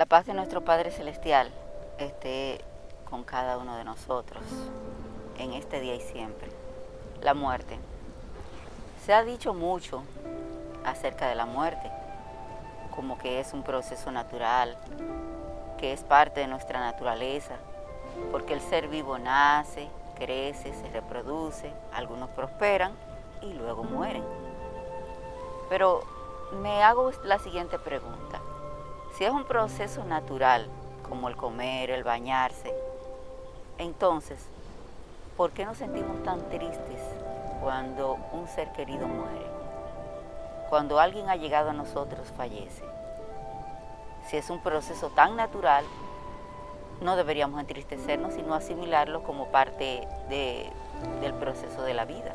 La paz de nuestro Padre Celestial esté con cada uno de nosotros en este día y siempre. La muerte. Se ha dicho mucho acerca de la muerte, como que es un proceso natural, que es parte de nuestra naturaleza, porque el ser vivo nace, crece, se reproduce, algunos prosperan y luego mueren. Pero me hago la siguiente pregunta. Si es un proceso natural, como el comer, el bañarse, entonces, ¿por qué nos sentimos tan tristes cuando un ser querido muere? Cuando alguien ha llegado a nosotros fallece. Si es un proceso tan natural, no deberíamos entristecernos, sino asimilarlo como parte del proceso de la vida.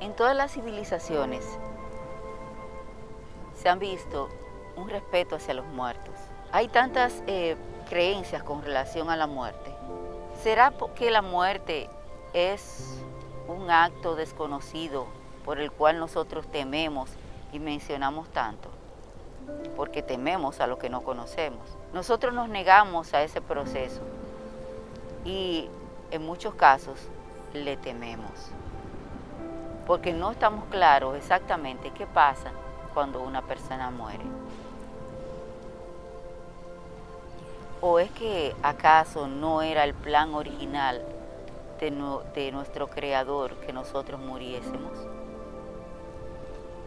En todas las civilizaciones se han visto un respeto hacia los muertos. Hay tantas creencias con relación a la muerte. ¿Será que la muerte es un acto desconocido por el cual nosotros tememos y mencionamos tanto? Porque tememos a lo que no conocemos. Nosotros nos negamos a ese proceso y en muchos casos le tememos, porque no estamos claros exactamente qué pasa cuando una persona muere. ¿O es que acaso no era el plan original de nuestro Creador que nosotros muriésemos?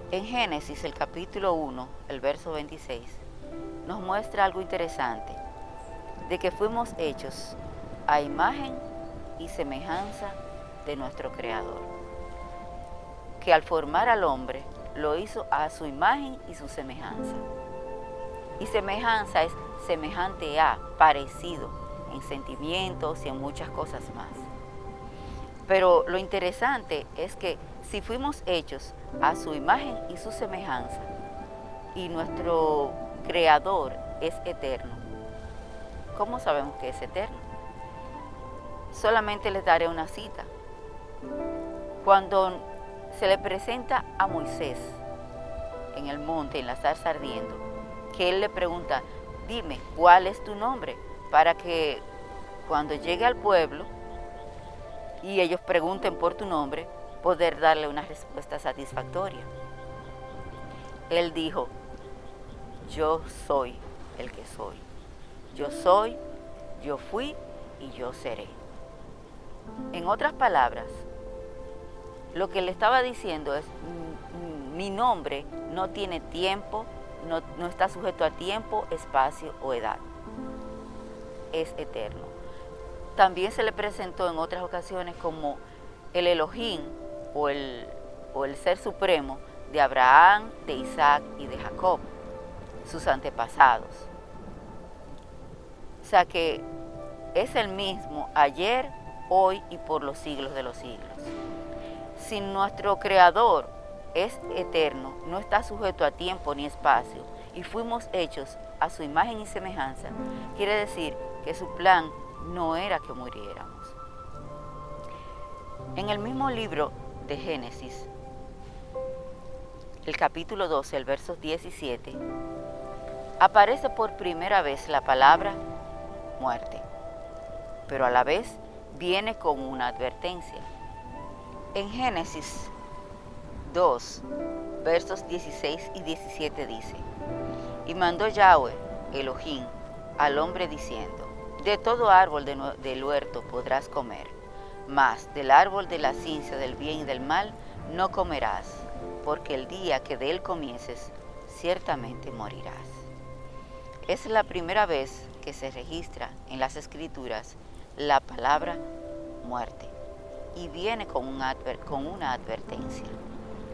En Génesis, el capítulo 1, el verso 26, nos muestra algo interesante, de que fuimos hechos a imagen y semejanza de nuestro Creador, que al formar al hombre lo hizo a su imagen y su semejanza. Y semejanza es semejante a, parecido en sentimientos y en muchas cosas más. Pero lo interesante es que si fuimos hechos a su imagen y su semejanza, y nuestro Creador es eterno, ¿cómo sabemos que es eterno? Solamente les daré una cita. Cuando se le presenta a Moisés en el monte, en la zarza ardiendo, que él le pregunta, dime, ¿cuál es tu nombre? Para que cuando llegue al pueblo y ellos pregunten por tu nombre, poder darle una respuesta satisfactoria. Él dijo, yo soy el que soy. Yo soy, yo fui y yo seré. En otras palabras, lo que le estaba diciendo es, mi nombre no tiene tiempo, no está sujeto a tiempo, espacio o edad. Es eterno. También se le presentó en otras ocasiones como el Elohim o el ser supremo de Abraham, de Isaac y de Jacob, sus antepasados. O sea que es el mismo ayer, hoy y por los siglos de los siglos. Si nuestro Creador es eterno, no está sujeto a tiempo ni espacio, y fuimos hechos a su imagen y semejanza, quiere decir que su plan no era que muriéramos. En el mismo libro de Génesis, el capítulo 12, el verso 17, aparece por primera vez la palabra muerte, pero a la vez viene con una advertencia. En Génesis 2, versos 16 y 17 dice, y mandó Yahweh, Elohim, al hombre diciendo, de todo árbol del huerto podrás comer, mas del árbol de la ciencia del bien y del mal no comerás, porque el día que de él comieses, ciertamente morirás. Es la primera vez que se registra en las Escrituras la palabra muerte, y viene con una advertencia.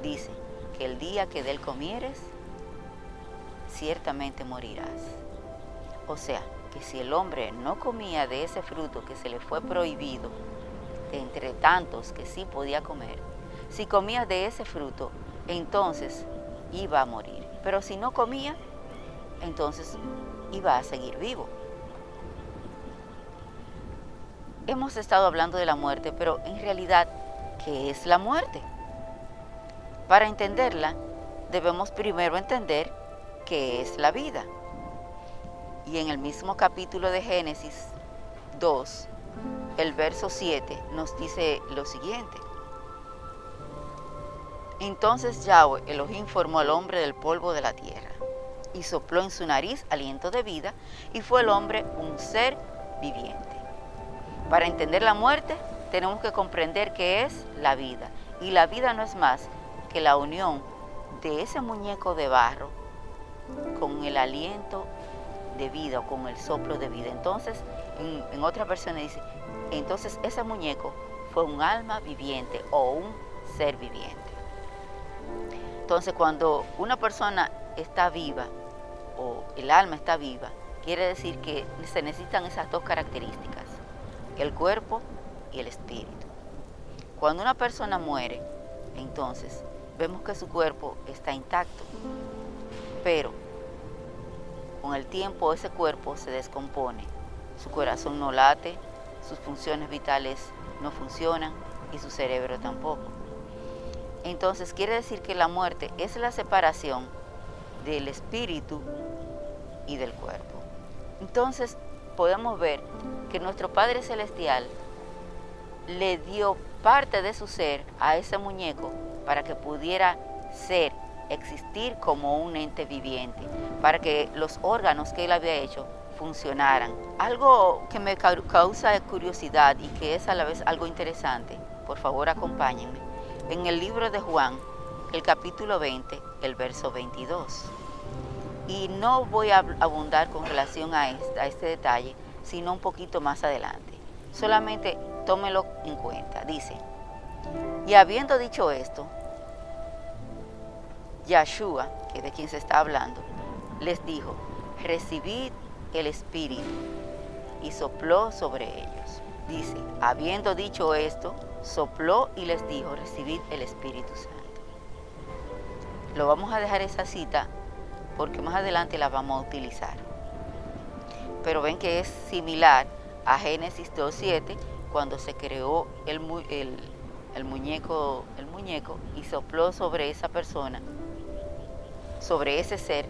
Dice que el día que de él comieres, ciertamente morirás. O sea, que si el hombre no comía de ese fruto que se le fue prohibido, de entre tantos que sí podía comer, si comía de ese fruto, entonces iba a morir. Pero si no comía, entonces iba a seguir vivo. Hemos estado hablando de la muerte, pero en realidad, ¿qué es la muerte? Para entenderla, debemos primero entender qué es la vida. Y en el mismo capítulo de Génesis 2, el verso 7 nos dice lo siguiente. Entonces Yahweh Elohim formó al hombre del polvo de la tierra y sopló en su nariz aliento de vida, y fue el hombre un ser viviente. Para entender la muerte tenemos que comprender qué es la vida, y la vida no es más que la unión de ese muñeco de barro con el aliento de vida o con el soplo de vida. Entonces, en otra versión dice, entonces ese muñeco fue un alma viviente o un ser viviente. Entonces, cuando una persona está viva o el alma está viva, quiere decir que se necesitan esas dos características, el cuerpo y el espíritu. Cuando una persona muere, entonces vemos que su cuerpo está intacto, pero con el tiempo ese cuerpo se descompone, su corazón no late, sus funciones vitales no funcionan y su cerebro tampoco. Entonces quiere decir que la muerte es la separación del espíritu y del cuerpo. Entonces podemos ver que nuestro Padre Celestial le dio parte de su ser a ese muñeco para que pudiera ser, existir como un ente viviente, para que los órganos que él había hecho funcionaran. Algo que me causa curiosidad y que es a la vez algo interesante, por favor acompáñenme, en el libro de Juan, el capítulo 20, el verso 22. Y no voy a abundar con relación a este detalle, sino un poquito más adelante. Solamente tómelo en cuenta. Dice, y habiendo dicho esto, Yahshua, que es de quien se está hablando, les dijo, recibid el Espíritu, y sopló sobre ellos. Dice, habiendo dicho esto, sopló y les dijo, recibid el Espíritu Santo. Lo vamos a dejar esa cita porque más adelante la vamos a utilizar. Pero ven que es similar a Génesis 2:7, cuando se creó el muñeco y sopló sobre esa persona, sobre ese ser,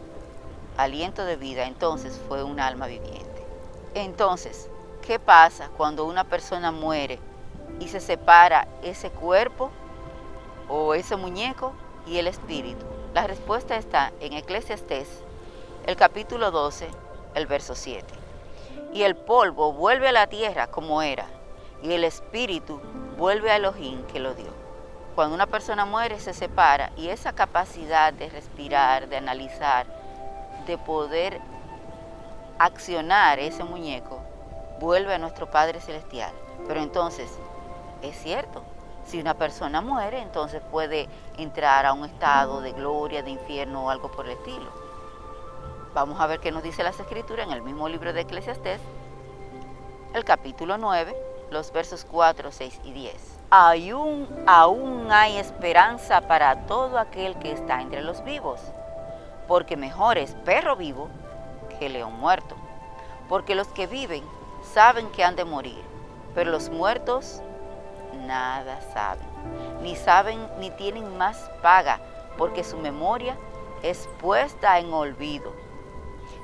aliento de vida, entonces fue un alma viviente. Entonces, ¿qué pasa cuando una persona muere y se separa ese cuerpo o ese muñeco y el espíritu? La respuesta está en Eclesiastés, el capítulo 12, el verso 7. Y el polvo vuelve a la tierra como era, y el espíritu vuelve a Elohim que lo dio. Cuando una persona muere se separa, y esa capacidad de respirar, de analizar, de poder accionar ese muñeco, vuelve a nuestro Padre Celestial. Pero entonces, es cierto, si una persona muere, entonces puede entrar a un estado de gloria, de infierno o algo por el estilo. Vamos a ver qué nos dice las Escrituras en el mismo libro de Eclesiastés, el capítulo 9, los versos 4, 6 y 10. Aún hay esperanza para todo aquel que está entre los vivos, porque mejor es perro vivo que león muerto. Porque los que viven saben que han de morir, pero los muertos nada saben ni tienen más paga, porque su memoria es puesta en olvido.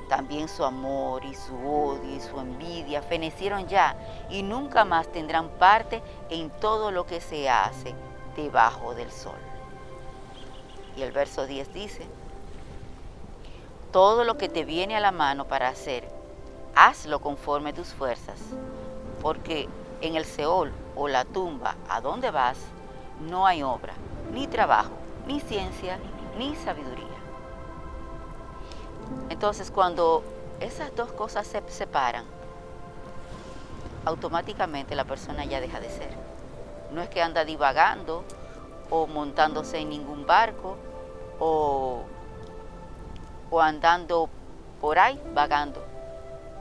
También su amor y su odio y su envidia fenecieron ya, y nunca más tendrán parte en todo lo que se hace debajo del sol. Y el verso 10 dice, todo lo que te viene a la mano para hacer, hazlo conforme a tus fuerzas, porque en el Seol o la tumba a donde vas, no hay obra, ni trabajo, ni ciencia, ni sabiduría. Entonces, cuando esas dos cosas se separan, automáticamente la persona ya deja de ser. No es que anda divagando o montándose en ningún barco o andando por ahí vagando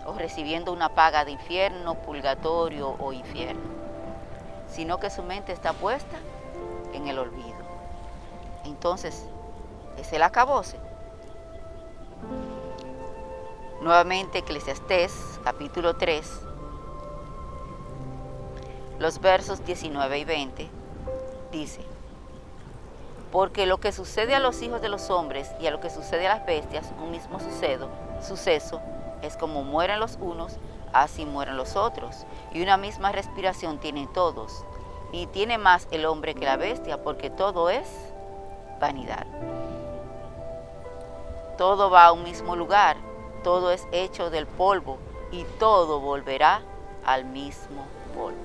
o recibiendo una paga de infierno, purgatorio o infierno, sino que su mente está puesta en el olvido. Entonces, es el acabose. Nuevamente Eclesiastés, capítulo 3, los versos 19 y 20, dice, porque lo que sucede a los hijos de los hombres y a lo que sucede a las bestias, un mismo suceso, Es como mueren los unos, así mueren los otros. Y una misma respiración tienen todos. Y tiene más el hombre que la bestia, porque todo es vanidad. Todo va a un mismo lugar, todo es hecho del polvo y todo volverá al mismo polvo.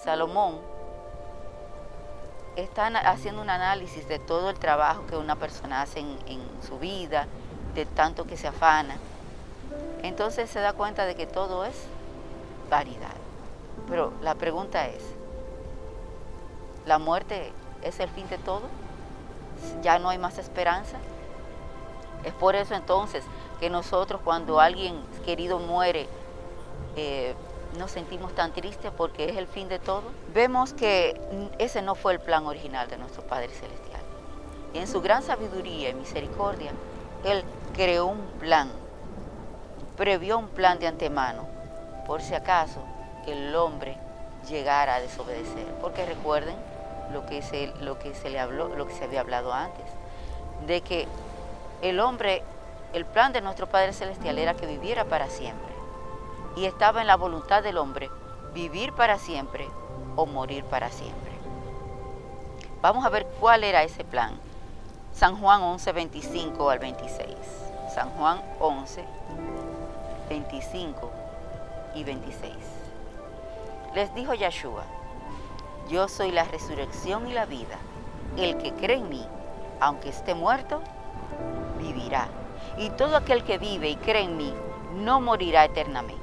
Salomón está haciendo un análisis de todo el trabajo que una persona hace en su vida, de tanto que se afana. Entonces se da cuenta de que todo es vanidad. Pero la pregunta es, ¿la muerte es el fin de todo? ¿Ya no hay más esperanza? Es por eso entonces que nosotros cuando alguien querido muere, nos sentimos tan tristes porque es el fin de todo. Vemos que ese no fue el plan original de nuestro Padre Celestial. Y en su gran sabiduría y misericordia, Él creó un plan, previó un plan de antemano, por si acaso el hombre llegara a desobedecer. Porque recuerden lo que se había hablado antes, de que el hombre, el plan de nuestro Padre Celestial era que viviera para siempre. Y estaba en la voluntad del hombre vivir para siempre o morir para siempre. Vamos a ver cuál era ese plan. San Juan 11, 25 al 26. San Juan 11, 25 y 26. Les dijo Yeshua: yo soy la resurrección y la vida. El que cree en mí, aunque esté muerto, vivirá. Y todo aquel que vive y cree en mí, no morirá eternamente.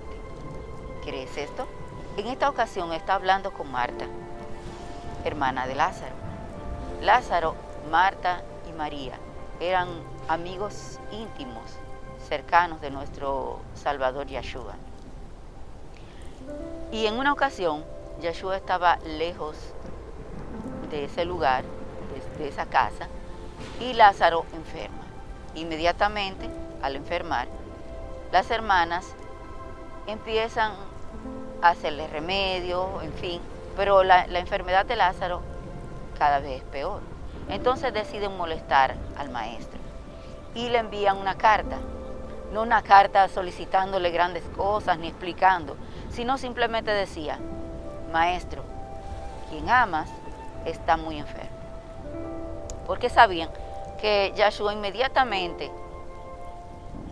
¿Crees esto? En esta ocasión está hablando con Marta, hermana de Lázaro. Lázaro, Marta y María eran amigos íntimos, cercanos de nuestro Salvador Yeshua. Y en una ocasión, Yeshua estaba lejos de ese lugar, de esa casa, y Lázaro enferma. Inmediatamente, al enfermar, las hermanas empiezan a hacerle remedio, en fin, pero la enfermedad de Lázaro cada vez es peor. Entonces deciden molestar al maestro y le envían una carta. No una carta solicitándole grandes cosas ni explicando, sino simplemente decía: maestro, quien amas está muy enfermo. Porque sabían que Yeshua inmediatamente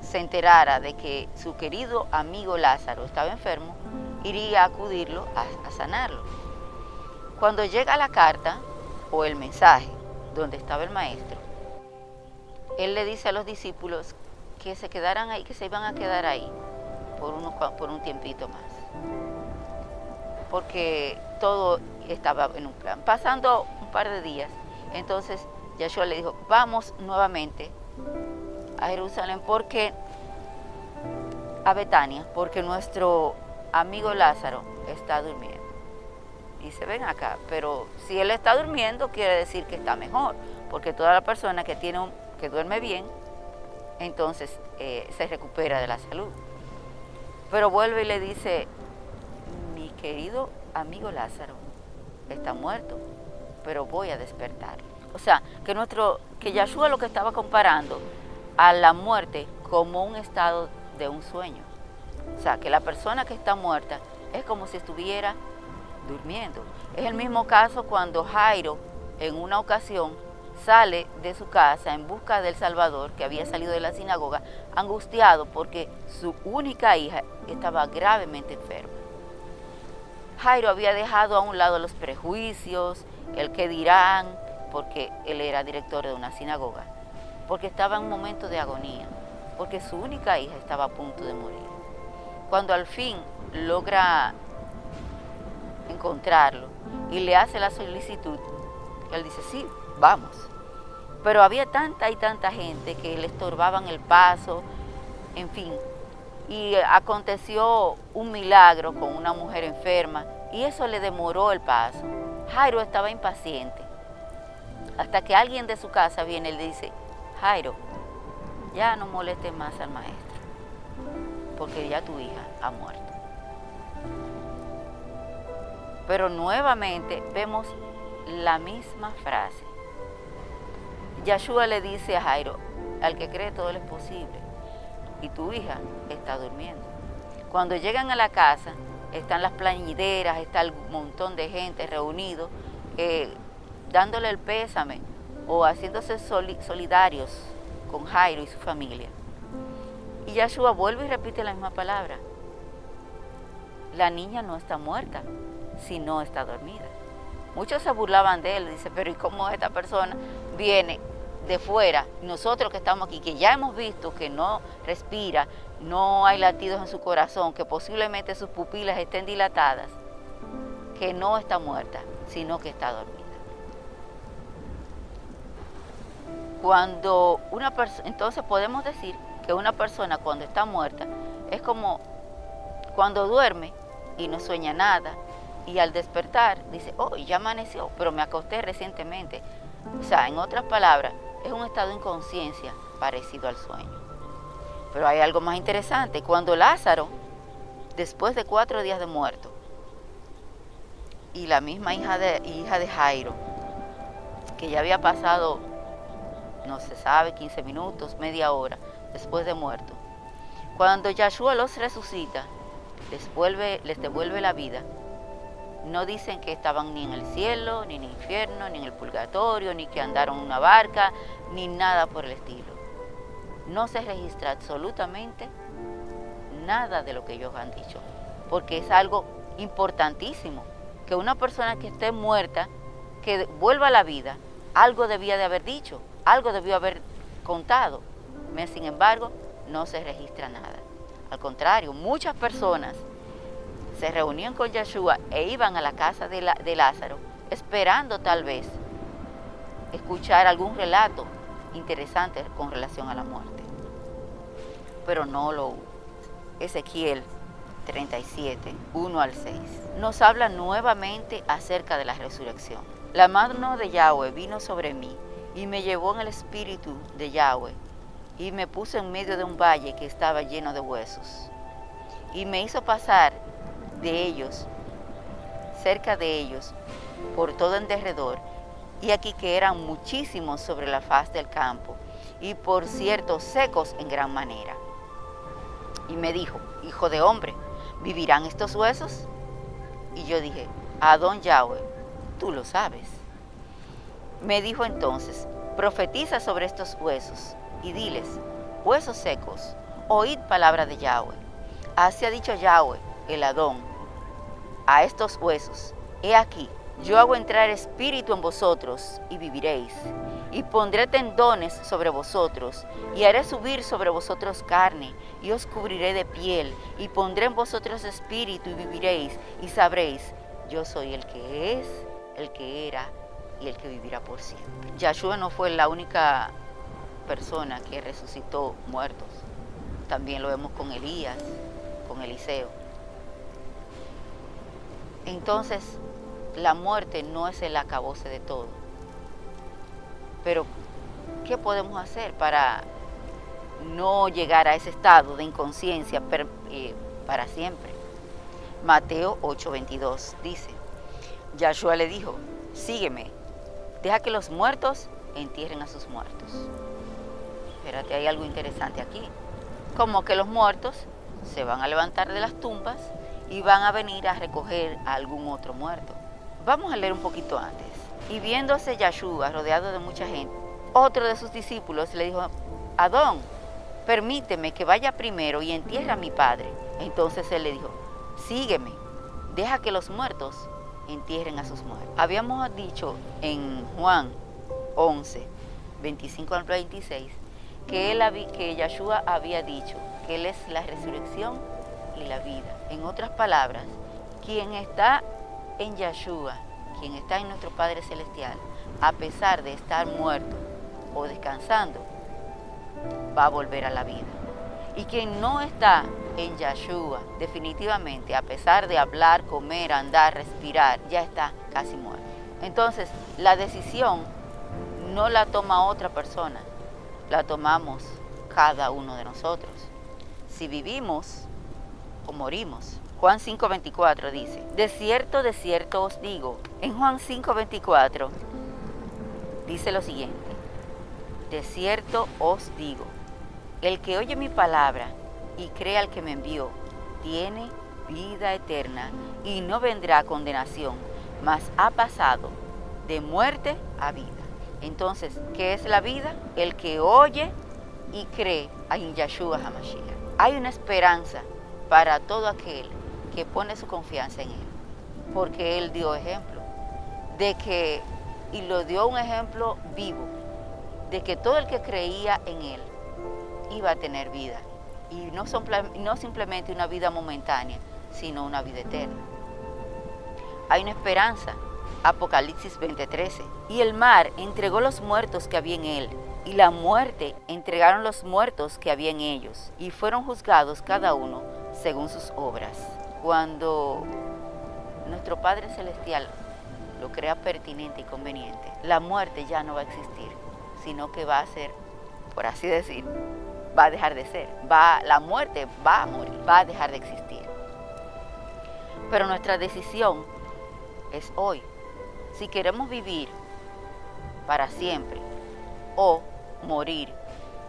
se enterara de que su querido amigo Lázaro estaba enfermo, iría a acudirlo a sanarlo. Cuando llega la carta o el mensaje donde estaba el maestro, él le dice a los discípulos que se quedaran ahí, que se iban a quedar ahí por un tiempito más, porque todo estaba en un plan. Pasando un par de días, entonces Yeshua le dijo: vamos nuevamente a Jerusalén, a Betania, porque nuestro amigo Lázaro está durmiendo. Dice: ven acá, pero si él está durmiendo quiere decir que está mejor, porque toda la persona que duerme bien, entonces se recupera de la salud. Pero vuelve y le dice: mi querido amigo Lázaro está muerto, pero voy a despertarlo. O sea, que Yeshua lo que estaba comparando a la muerte como un estado de un sueño. O sea, que la persona que está muerta es como si estuviera durmiendo. Es el mismo caso cuando Jairo, en una ocasión, sale de su casa en busca del Salvador, que había salido de la sinagoga, angustiado porque su única hija estaba gravemente enferma. Jairo había dejado a un lado los prejuicios, el qué dirán, porque él era director de una sinagoga, porque estaba en un momento de agonía, porque su única hija estaba a punto de morir. Cuando al fin logra encontrarlo y le hace la solicitud, él dice: sí, vamos. Pero había tanta y tanta gente que le estorbaban el paso, en fin. Y aconteció un milagro con una mujer enferma y eso le demoró el paso. Jairo estaba impaciente, hasta que alguien de su casa viene y le dice: Jairo, ya no molestes más al maestro, porque ya tu hija ha muerto. Pero nuevamente vemos la misma frase. Yeshua le dice a Jairo: al que cree todo es posible. y tu hija está durmiendo. Cuando llegan a la casa, están las plañideras, está el montón de gente reunido, dándole el pésame o haciéndose solidarios con Jairo y su familia. Y Yahshua vuelve y repite la misma palabra. La niña no está muerta, sino está dormida. Muchos se burlaban de él, dice, pero ¿y cómo esta persona viene de fuera? Nosotros que estamos aquí, que ya hemos visto que no respira, no hay latidos en su corazón, que posiblemente sus pupilas estén dilatadas, que no está muerta, sino que está dormida. Cuando una persona, entonces podemos decir que una persona cuando está muerta es como cuando duerme y no sueña nada y al despertar dice, oh, ya amaneció, pero me acosté recientemente. O sea, en otras palabras, es un estado de inconsciencia parecido al sueño. Pero hay algo más interesante. Cuando Lázaro, después de 4 días de muerto, y la misma hija de Jairo, que ya había pasado, no se sabe, 15 minutos, media hora después de muerto, cuando Yahshua los resucita, les devuelve la vida, no dicen que estaban ni en el cielo, ni en el infierno, ni en el purgatorio, ni que andaron en una barca, ni nada por el estilo. No se registra absolutamente nada de lo que ellos han dicho, porque es algo importantísimo, que una persona que esté muerta, que vuelva a la vida, algo debía de haber dicho, algo debió haber contado. Sin embargo, no se registra nada. Al contrario, muchas personas se reunían con Yahshua e iban a la casa de Lázaro, esperando tal vez escuchar algún relato interesante con relación a la muerte. Pero no lo hubo. Ezequiel 37, 1 al 6, nos habla nuevamente acerca de la resurrección. La mano de Yahweh vino sobre mí y me llevó en el espíritu de Yahweh y me puso en medio de un valle que estaba lleno de huesos y me hizo pasar de ellos, cerca de ellos, por todo en derredor, y aquí que eran muchísimos sobre la faz del campo, y por cierto secos en gran manera. Y me dijo, hijo de hombre, ¿vivirán estos huesos? Y yo dije, Adón Yahweh, tú lo sabes. Me dijo entonces, profetiza sobre estos huesos, y diles, huesos secos, oíd palabra de Yahweh. Así ha dicho Yahweh, el Adón, a estos huesos, he aquí, yo hago entrar espíritu en vosotros y viviréis, y pondré tendones sobre vosotros, y haré subir sobre vosotros carne, y os cubriré de piel, y pondré en vosotros espíritu y viviréis, y sabréis, yo soy el que es, el que era, y el que vivirá por siempre. Yahshua no fue la única persona que resucitó muertos, también lo vemos con Elías, con Eliseo. Entonces, la muerte no es el acabose de todo. Pero, ¿qué podemos hacer para no llegar a ese estado de inconsciencia para siempre? Mateo 8:22 dice, Yahshua le dijo, sígueme, deja que los muertos entierren a sus muertos. Espérate, hay algo interesante aquí. Como que los muertos se van a levantar de las tumbas y van a venir a recoger a algún otro muerto. Vamos a leer un poquito antes. Y viéndose Yahshua rodeado de mucha gente, otro de sus discípulos le dijo, Adón, permíteme que vaya primero y entierre a mi padre. Entonces él le dijo, sígueme, deja que los muertos entierren a sus muertos. Habíamos dicho en Juan 11, 25 al 26, que Yahshua había dicho que Él es la resurrección y la vida. En otras palabras, quien está en Yahshua, quien está en nuestro Padre Celestial, a pesar de estar muerto o descansando, va a volver a la vida. Y quien no está en Yahshua, definitivamente, a pesar de hablar, comer, andar, respirar, ya está casi muerto. Entonces, la decisión no la toma otra persona, la tomamos cada uno de nosotros. Si vivimos o morimos. Juan 5:24 dice, de cierto os digo. En Juan 5:24 dice lo siguiente, de cierto os digo, el que oye mi palabra y cree al que me envió, tiene vida eterna y no vendrá a condenación, mas ha pasado de muerte a vida. Entonces, ¿qué es la vida? El que oye y cree en Yeshua HaMashiach. Hay una esperanza para todo aquel que pone su confianza en Él, porque Él dio ejemplo de que, y lo dio un ejemplo vivo, de que todo el que creía en Él iba a tener vida, y no simplemente una vida momentánea, sino una vida eterna. Hay una esperanza. Apocalipsis 20:13. Y el mar entregó los muertos que había en él, y la muerte entregaron los muertos que había en ellos, y fueron juzgados cada uno según sus obras. Cuando nuestro Padre Celestial lo crea pertinente y conveniente, la muerte ya no va a existir, sino que va a ser, por así decir, va a dejar de ser. La muerte va a morir, va a dejar de existir. Pero nuestra decisión es hoy, si queremos vivir para siempre o morir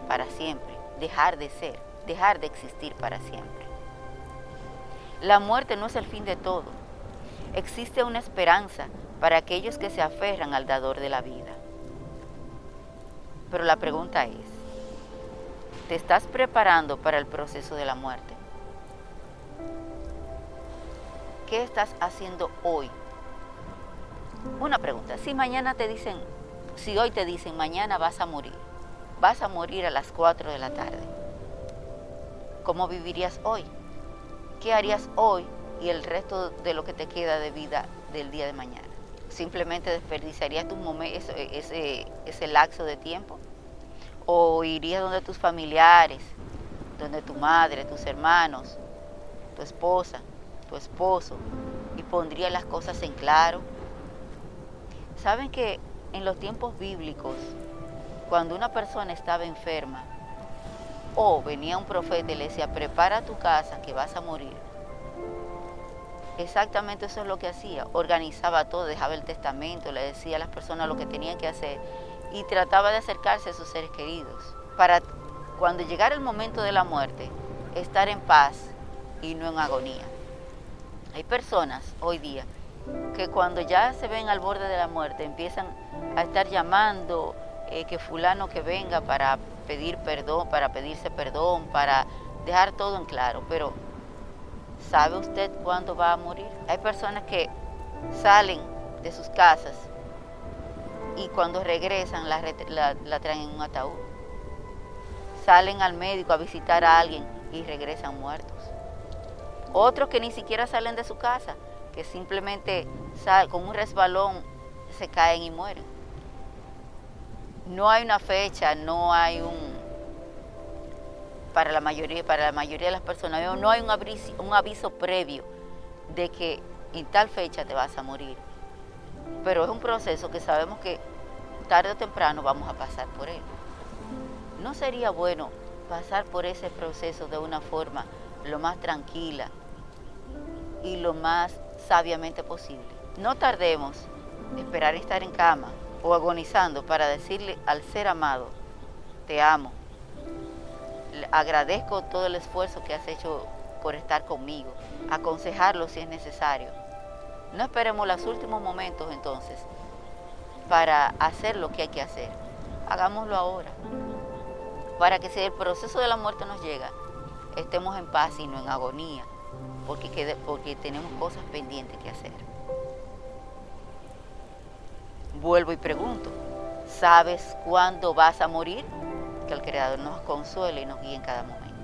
para siempre, dejar de ser, dejar de existir para siempre. La muerte no es el fin de todo. Existe una esperanza para aquellos que se aferran al dador de la vida. Pero la pregunta es, ¿te estás preparando para el proceso de la muerte? ¿Qué estás haciendo hoy? Una pregunta, si hoy te dicen mañana vas a morir a las 4 de la tarde, ¿cómo vivirías hoy? ¿Qué harías hoy y el resto de lo que te queda de vida del día de mañana? ¿Simplemente desperdiciarías ese lapso de tiempo? ¿O irías donde tus familiares, donde tu madre, tus hermanos, tu esposa, tu esposo, y pondrías las cosas en claro? ¿Saben que en los tiempos bíblicos, cuando una persona estaba enferma, o venía un profeta y le decía, prepara tu casa que vas a morir? Exactamente eso es lo que hacía. Organizaba todo, dejaba el testamento, le decía a las personas lo que tenían que hacer y trataba de acercarse a sus seres queridos para cuando llegara el momento de la muerte, estar en paz y no en agonía. Hay personas hoy día que cuando ya se ven al borde de la muerte empiezan a estar llamando que fulano que venga para pedir perdón, para pedirse perdón, para dejar todo en claro. Pero ¿sabe usted cuándo va a morir? Hay personas que salen de sus casas y cuando regresan la traen en un ataúd. Salen al médico a visitar a alguien y regresan muertos. Otros que ni siquiera salen de su casa, que simplemente con un resbalón se caen y mueren. No hay una fecha, no hay para la mayoría de las personas, no hay un aviso previo de que en tal fecha te vas a morir. Pero es un proceso que sabemos que tarde o temprano vamos a pasar por él. ¿No sería bueno pasar por ese proceso de una forma lo más tranquila y lo más sabiamente posible? No tardemos en esperar estar en cama o agonizando para decirle al ser amado, te amo, agradezco todo el esfuerzo que has hecho por estar conmigo, aconsejarlo si es necesario. No esperemos los últimos momentos entonces para hacer lo que hay que hacer. Hagámoslo ahora, para que si el proceso de la muerte nos llega, estemos en paz y no en agonía, porque tenemos cosas pendientes que hacer. Vuelvo y pregunto, ¿sabes cuándo vas a morir? Que el Creador nos consuele y nos guíe en cada momento.